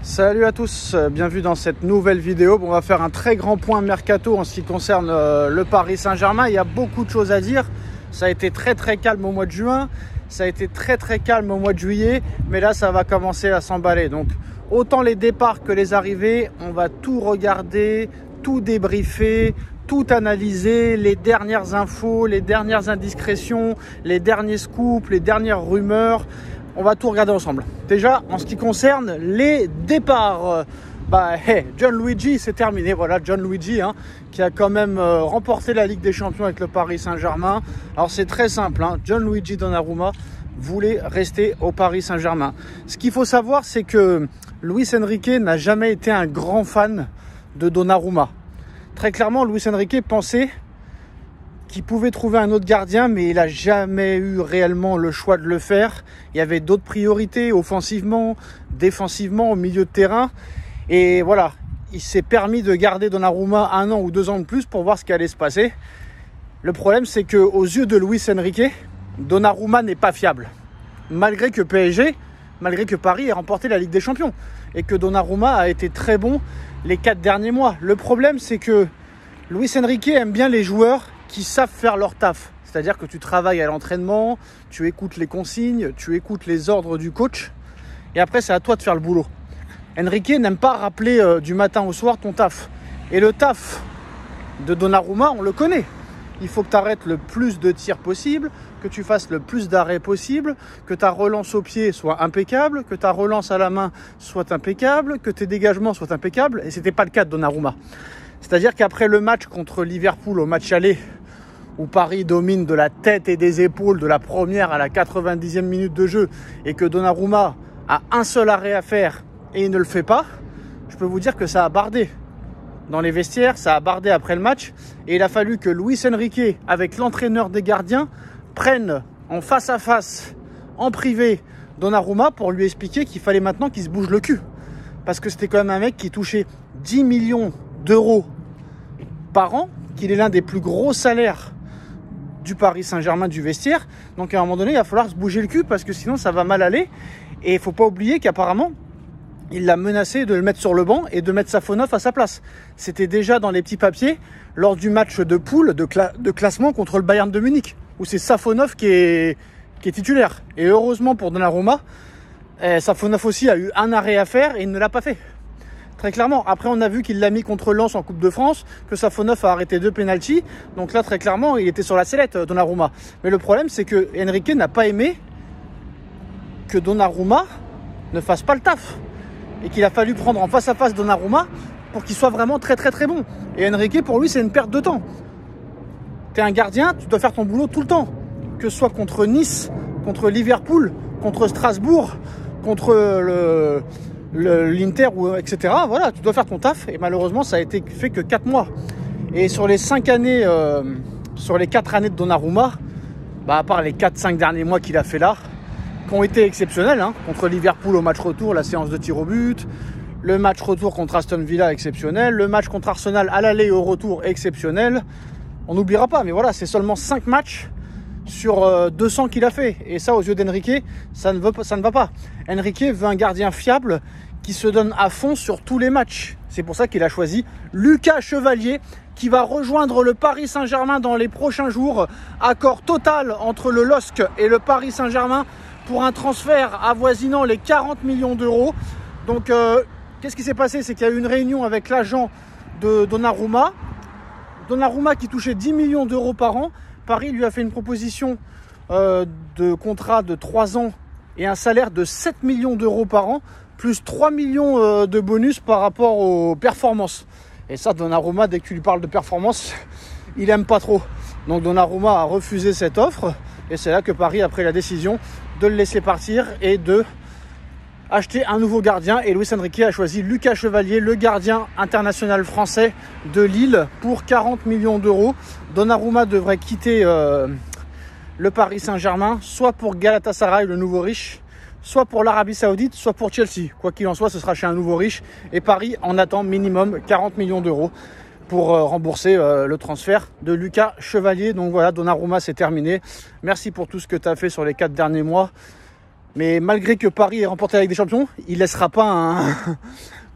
Salut à tous, bienvenue dans cette nouvelle vidéo. On va faire un très grand point mercato en ce qui concerne le Paris Saint-Germain. Il y a beaucoup de choses à dire. Ça a été très calme au mois de juin, ça a été très calme au mois de juillet, mais là ça va commencer à s'emballer. Donc autant les départs que les arrivées, on va tout regarder, tout débriefer, tout analyser, les dernières infos, les dernières indiscrétions, les derniers scoops, les dernières rumeurs. On va tout regarder ensemble. Déjà, en ce qui concerne les départs, Gianluigi, c'est terminé. Voilà, Gianluigi, qui a quand même remporté la Ligue des Champions avec le Paris Saint-Germain. Alors, c'est très simple. Gianluigi Donnarumma voulait rester au Paris Saint-Germain. Ce qu'il faut savoir, c'est que Luis Enrique n'a jamais été un grand fan de Donnarumma. Très clairement, Luis Enrique pensait qu'il pouvait trouver un autre gardien, mais il n'a jamais eu réellement le choix de le faire. Il y avait d'autres priorités, offensivement, défensivement, au milieu de terrain. Et voilà, il s'est permis de garder Donnarumma 1 an ou 2 ans de plus pour voir ce qui allait se passer. Le problème, c'est qu'aux yeux de Luis Enrique, Donnarumma n'est pas fiable. Malgré que Paris ait remporté la Ligue des Champions et que Donnarumma a été très bon les 4 derniers mois. Le problème, c'est que Luis Enrique aime bien les joueurs qui savent faire leur taf. C'est-à-dire que tu travailles à l'entraînement, tu écoutes les consignes, tu écoutes les ordres du coach et après c'est à toi de faire le boulot. Enrique n'aime pas rappeler du matin au soir ton taf. Et le taf de Donnarumma, on le connaît. Il faut que tu arrêtes le plus de tirs possible, que tu fasses le plus d'arrêts possible, que ta relance au pied soit impeccable, que ta relance à la main soit impeccable, que tes dégagements soient impeccables. Et ce n'était pas le cas de Donnarumma. C'est-à-dire qu'après le match contre Liverpool, au match aller, où Paris domine de la tête et des épaules de la première à la 90e minute de jeu et que Donnarumma a un seul arrêt à faire et il ne le fait pas, je peux vous dire que ça a bardé dans les vestiaires, ça a bardé après le match et il a fallu que Luis Enrique, avec l'entraîneur des gardiens, prenne en face à face, en privé, Donnarumma pour lui expliquer qu'il fallait maintenant qu'il se bouge le cul. Parce que c'était quand même un mec qui touchait 10 millions d'euros par an, qu'il est l'un des plus gros salaires du Paris Saint-Germain du vestiaire. Donc à un moment donné, il va falloir se bouger le cul parce que sinon ça va mal aller. Et il ne faut pas oublier qu'apparemment, il l'a menacé de le mettre sur le banc et de mettre Safonov à sa place. C'était déjà dans les petits papiers lors du match de poule de classement contre le Bayern de Munich, où c'est Safonov qui est titulaire. Et heureusement pour Donnarumma, Safonov aussi a eu un arrêt à faire et il ne l'a pas fait. Très clairement. Après, on a vu qu'il l'a mis contre Lens en Coupe de France, que Safonov a arrêté 2 pénaltys. Donc là, très clairement, il était sur la sellette, Donnarumma. Mais le problème, c'est que Enrique n'a pas aimé que Donnarumma ne fasse pas le taf. Et qu'il a fallu prendre en face à face Donnarumma pour qu'il soit vraiment très bon. Et Enrique, pour lui, c'est une perte de temps. Tu es un gardien, tu dois faire ton boulot tout le temps. Que ce soit contre Nice, contre Liverpool, contre Strasbourg, contre l'Inter, etc. Voilà, tu dois faire ton taf. Et malheureusement, ça a été fait que 4 mois. Et sur les 5 années, sur les 4 années de Donnarumma, à part les 4-5 derniers mois qu'il a fait là, qui ont été exceptionnels, contre Liverpool au match retour, la séance de tir au but, le match retour contre Aston Villa, exceptionnel, le match contre Arsenal à l'aller et au retour, exceptionnel. On n'oubliera pas, mais voilà, c'est seulement 5 matchs sur 200 qu'il a fait. Et ça, aux yeux d'Enrique, ça ne va pas. Enrique veut un gardien fiable qui se donne à fond sur tous les matchs. C'est pour ça qu'il a choisi Lucas Chevalier, qui va rejoindre le Paris Saint-Germain dans les prochains jours. Accord total entre le LOSC et le Paris Saint-Germain pour un transfert avoisinant les 40 millions d'euros. Donc, qu'est-ce qui s'est passé? C'est qu'il y a eu une réunion avec l'agent de Donnarumma. Donnarumma qui touchait 10 millions d'euros par an. Paris lui a fait une proposition de contrat de 3 ans et un salaire de 7 millions d'euros par an, plus 3 millions de bonus par rapport aux performances. Et ça, Donnarumma, dès que tu lui parles de performance, il aime pas trop. Donc Donnarumma a refusé cette offre et c'est là que Paris a pris la décision de le laisser partir et de acheter un nouveau gardien. Et Luis Enrique a choisi Lucas Chevalier, le gardien international français de Lille, pour 40 millions d'euros. Donnarumma devrait quitter le Paris Saint-Germain, soit pour Galatasaray, le nouveau riche, soit pour l'Arabie Saoudite, soit pour Chelsea. Quoi qu'il en soit, ce sera chez un nouveau riche. Et Paris en attend minimum 40 millions d'euros pour rembourser le transfert de Lucas Chevalier. Donc voilà, Donnarumma, c'est terminé. Merci pour tout ce que tu as fait sur les 4 derniers mois. Mais malgré que Paris ait remporté la Ligue des Champions, il laissera pas un...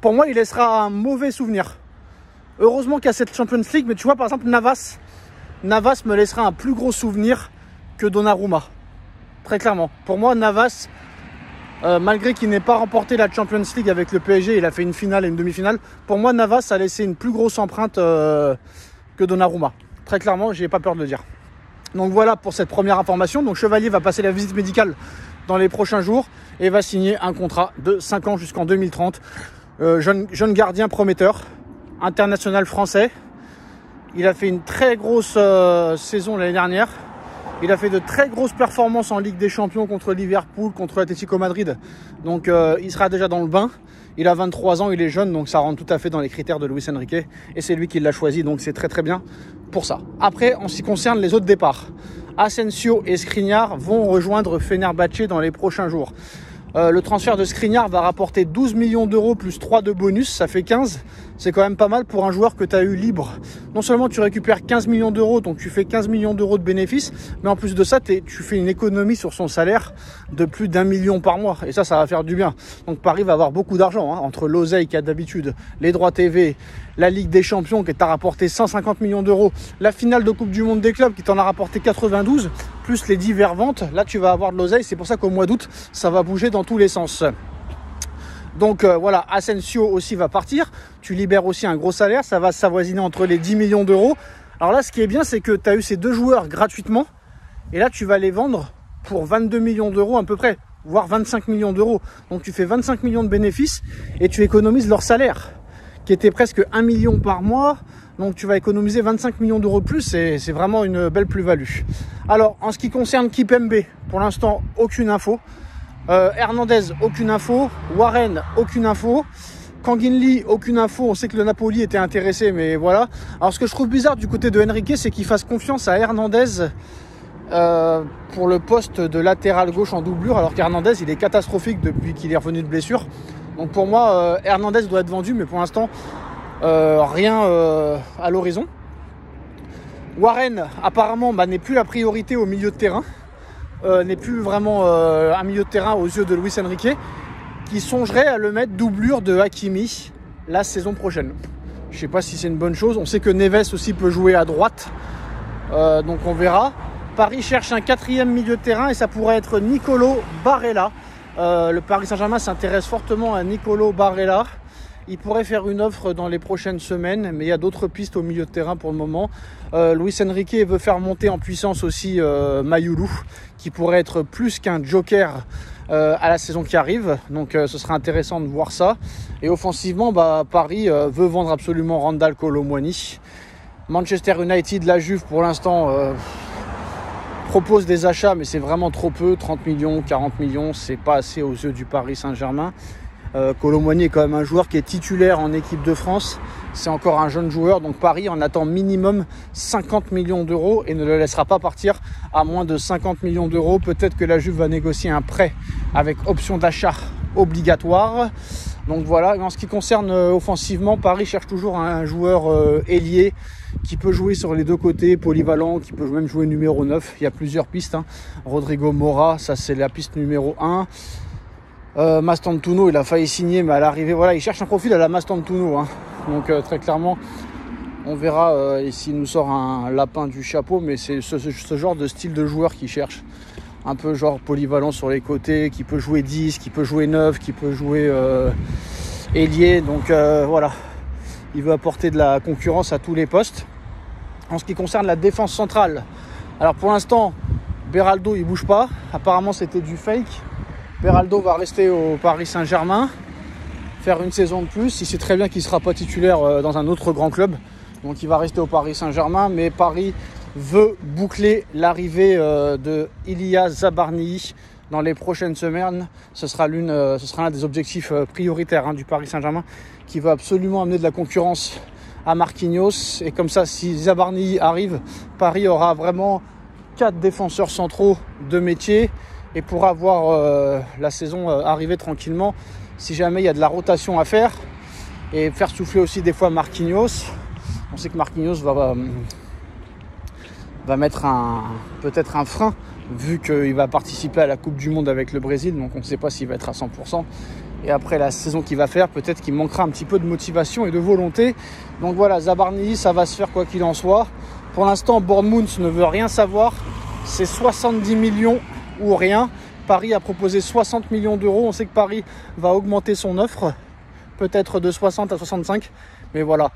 Pour moi, il laissera un mauvais souvenir. Heureusement qu'il y a cette Champions League, mais tu vois, par exemple, Navas me laissera un plus gros souvenir que Donnarumma. Très clairement. Pour moi, Navas, malgré qu'il n'ait pas remporté la Champions League avec le PSG, il a fait une finale et une demi-finale. Pour moi, Navas a laissé une plus grosse empreinte que Donnarumma. Très clairement, j'ai pas peur de le dire. Donc voilà pour cette première information. Donc Chevalier va passer la visite médicale dans les prochains jours et va signer un contrat de 5 ans jusqu'en 2030. Jeune gardien prometteur, international français. Il a fait une très grosse saison l'année dernière. Il a fait de très grosses performances en Ligue des Champions contre Liverpool, contre l'Atlético Madrid. Donc il sera déjà dans le bain. Il a 23 ans, il est jeune, donc ça rentre tout à fait dans les critères de Luis Enrique. Et c'est lui qui l'a choisi, donc c'est très très bien pour ça. Après, en ce qui concerne les autres départs, Asensio et Skriniar vont rejoindre Fenerbahçe dans les prochains jours. Le transfert de Skriniar va rapporter 12 millions d'euros plus 3 de bonus, ça fait 15. C'est quand même pas mal pour un joueur que tu as eu libre. Non seulement tu récupères 15 millions d'euros, donc tu fais 15 millions d'euros de bénéfices, mais en plus de ça, tu fais une économie sur son salaire de plus d'1 million par mois. Et ça va faire du bien. Donc Paris va avoir beaucoup d'argent, hein, entre l'oseille qu'il y a d'habitude, les droits TV, la Ligue des Champions qui t'a rapporté 150 millions d'euros, la finale de Coupe du Monde des clubs qui t'en a rapporté 92, plus les divers ventes. Là, tu vas avoir de l'oseille. C'est pour ça qu'au mois d'août, ça va bouger dans tous les sens. Donc voilà, Asensio aussi va partir. Tu libères aussi un gros salaire. Ça va s'avoisiner entre les 10 millions d'euros. Alors là, ce qui est bien, c'est que tu as eu ces deux joueurs gratuitement. Et là, tu vas les vendre pour 22 millions d'euros à peu près, voire 25 millions d'euros. Donc tu fais 25 millions de bénéfices et tu économises leur salaire, qui était presque 1 million par mois. Donc tu vas économiser 25 millions d'euros de plus. C'est vraiment une belle plus-value. Alors, en ce qui concerne Kipembe, pour l'instant, aucune info. Hernandez, aucune info. Warren, aucune info. Kangin Lee, aucune info. On sait que le Napoli était intéressé, mais voilà. Alors ce que je trouve bizarre du côté de Enrique, c'est qu'il fasse confiance à Hernandez pour le poste de latéral gauche en doublure, alors qu'Hernandez, il est catastrophique depuis qu'il est revenu de blessure. Donc pour moi, Hernandez doit être vendu, mais pour l'instant, rien à l'horizon. Warren, apparemment, n'est plus la priorité au milieu de terrain. N'est plus vraiment un milieu de terrain aux yeux de Luis Enrique, qui songerait à le mettre doublure de Hakimi la saison prochaine. Je ne sais pas si c'est une bonne chose. On sait que Neves aussi peut jouer à droite, donc on verra. Paris cherche un 4e milieu de terrain et ça pourrait être Nicolo Barella. Le Paris Saint-Germain s'intéresse fortement à Nicolo Barella. Il pourrait faire une offre dans les prochaines semaines, mais il y a d'autres pistes au milieu de terrain pour le moment. Luis Enrique veut faire monter en puissance aussi Mayoulou, qui pourrait être plus qu'un joker à la saison qui arrive. Donc ce sera intéressant de voir ça. Et offensivement, Paris veut vendre absolument Randal Kolo Muani. Manchester United, la Juve pour l'instant propose des achats, mais c'est vraiment trop peu. 30 millions, 40 millions, c'est pas assez aux yeux du Paris Saint-Germain. Kolo Muani est quand même un joueur qui est titulaire en équipe de France. C'est encore un jeune joueur, donc Paris en attend minimum 50 millions d'euros et ne le laissera pas partir à moins de 50 millions d'euros. Peut-être que la Juve va négocier un prêt avec option d'achat obligatoire. Donc voilà, en ce qui concerne offensivement, Paris cherche toujours un joueur ailier qui peut jouer sur les deux côtés, polyvalent, qui peut même jouer numéro 9. Il y a plusieurs pistes. Rodrigo Mora, ça c'est la piste numéro 1. Mastantuono, il a failli signer, mais à l'arrivée, voilà, il cherche un profil à la Mastantuono. Donc très clairement, on verra s'il nous sort un lapin du chapeau, mais c'est ce genre de style de joueur qu'il cherche. Un peu genre polyvalent sur les côtés, qui peut jouer 10, qui peut jouer 9, qui peut jouer ailier. Donc voilà, il veut apporter de la concurrence à tous les postes. En ce qui concerne la défense centrale, alors pour l'instant, Beraldo, il bouge pas. Apparemment, c'était du fake. Beraldo va rester au Paris Saint-Germain, faire une saison de plus. Il sait très bien qu'il ne sera pas titulaire dans un autre grand club. Donc il va rester au Paris Saint-Germain. Mais Paris veut boucler l'arrivée de Ilya Zabarni dans les prochaines semaines. Ce sera l'un des objectifs prioritaires du Paris Saint-Germain, qui veut absolument amener de la concurrence à Marquinhos. Et comme ça, si Zabarni arrive, Paris aura vraiment 4 défenseurs centraux de métier et pourra voir la saison arriver tranquillement si jamais il y a de la rotation à faire, et faire souffler aussi des fois Marquinhos. On sait que Marquinhos va mettre peut-être un frein vu qu'il va participer à la Coupe du Monde avec le Brésil, donc on ne sait pas s'il va être à 100%. Et après la saison qu'il va faire, peut-être qu'il manquera un petit peu de motivation et de volonté. Donc voilà, Zabarnyi, ça va se faire quoi qu'il en soit. Pour l'instant, Bournemouth ne veut rien savoir. C'est 70 millions ou rien. Paris a proposé 60 millions d'euros. On sait que Paris va augmenter son offre, peut-être de 60 à 65. Mais voilà,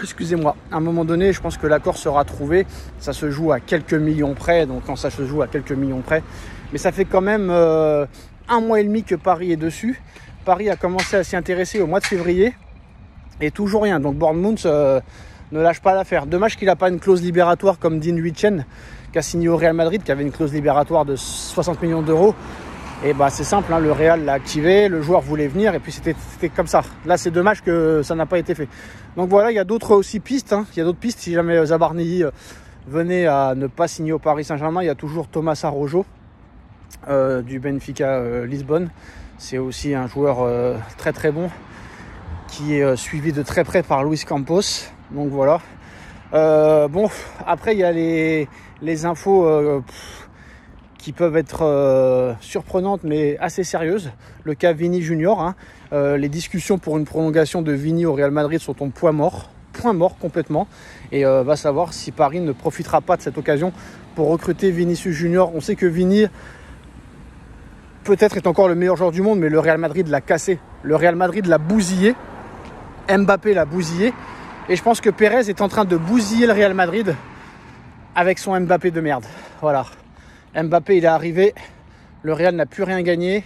excusez-moi, à un moment donné, je pense que l'accord sera trouvé. Ça se joue à quelques millions près. Donc quand ça se joue à quelques millions près, mais ça fait quand même 1 mois et demi que Paris est dessus. Paris a commencé à s'y intéresser au mois de février et toujours rien. Donc Bournemouth ne lâche pas l'affaire. Dommage qu'il n'a pas une clause libératoire comme Dean Huijsen, qui a signé au Real Madrid, qui avait une clause libératoire de 60 millions d'euros. Et bah c'est simple, hein, le Real l'a activé, le joueur voulait venir et puis c'était comme ça. Là c'est dommage que ça n'a pas été fait. Donc voilà, il y a d'autres aussi pistes, hein. Il y a d'autres pistes si jamais Zabarnyi venait à ne pas signer au Paris Saint-Germain. Il y a toujours Thomas Araujo du Benfica Lisbonne. C'est aussi un joueur très très bon qui est suivi de très près par Luis Campos. Donc voilà. Bon, après il y a les infos qui peuvent être surprenantes mais assez sérieuses. Le cas Vini Junior, hein. Les discussions pour une prolongation de Vini au Real Madrid sont en point mort complètement. Et va savoir si Paris ne profitera pas de cette occasion pour recruter Vinicius Junior. On sait que Vini peut-être est encore le meilleur joueur du monde, mais le Real Madrid l'a cassé. Le Real Madrid l'a bousillé. Mbappé l'a bousillé. Et je pense que Pérez est en train de bousiller le Real Madrid avec son Mbappé de merde. Voilà. Mbappé, il est arrivé. Le Real n'a plus rien gagné.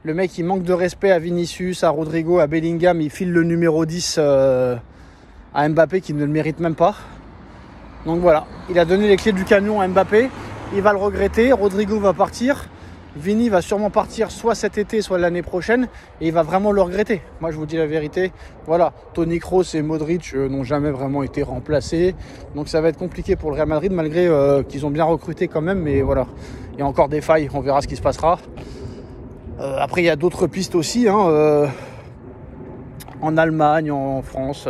Le mec, il manque de respect à Vinicius, à Rodrigo, à Bellingham. Il file le numéro 10 à Mbappé qui ne le mérite même pas. Donc voilà. Il a donné les clés du camion à Mbappé. Il va le regretter. Rodrigo va partir. Vini va sûrement partir soit cet été, soit l'année prochaine, et il va vraiment le regretter. Moi, je vous dis la vérité. Voilà, Toni Kroos et Modric n'ont jamais vraiment été remplacés. Donc ça va être compliqué pour le Real Madrid, malgré qu'ils ont bien recruté quand même. Mais voilà, il y a encore des failles, on verra ce qui se passera. Après, il y a d'autres pistes aussi, hein, en Allemagne, en France.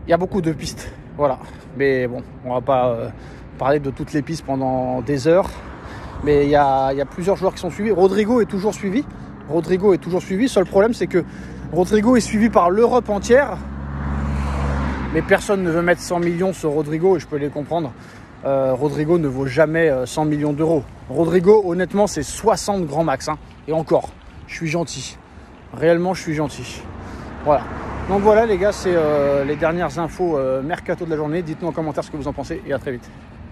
Il y a beaucoup de pistes, voilà. Mais bon, on va pas parler de toutes les pistes pendant des heures. Mais il y a plusieurs joueurs qui sont suivis. Rodrigo est toujours suivi. Seul problème, c'est que Rodrigo est suivi par l'Europe entière. Mais personne ne veut mettre 100 millions sur Rodrigo et je peux les comprendre. Rodrigo ne vaut jamais 100 millions d'euros. Rodrigo, honnêtement, c'est 60 grands max. Hein. Et encore, je suis gentil. Réellement, je suis gentil. Voilà. Donc voilà les gars, c'est les dernières infos mercato de la journée. Dites-nous en commentaire ce que vous en pensez et à très vite.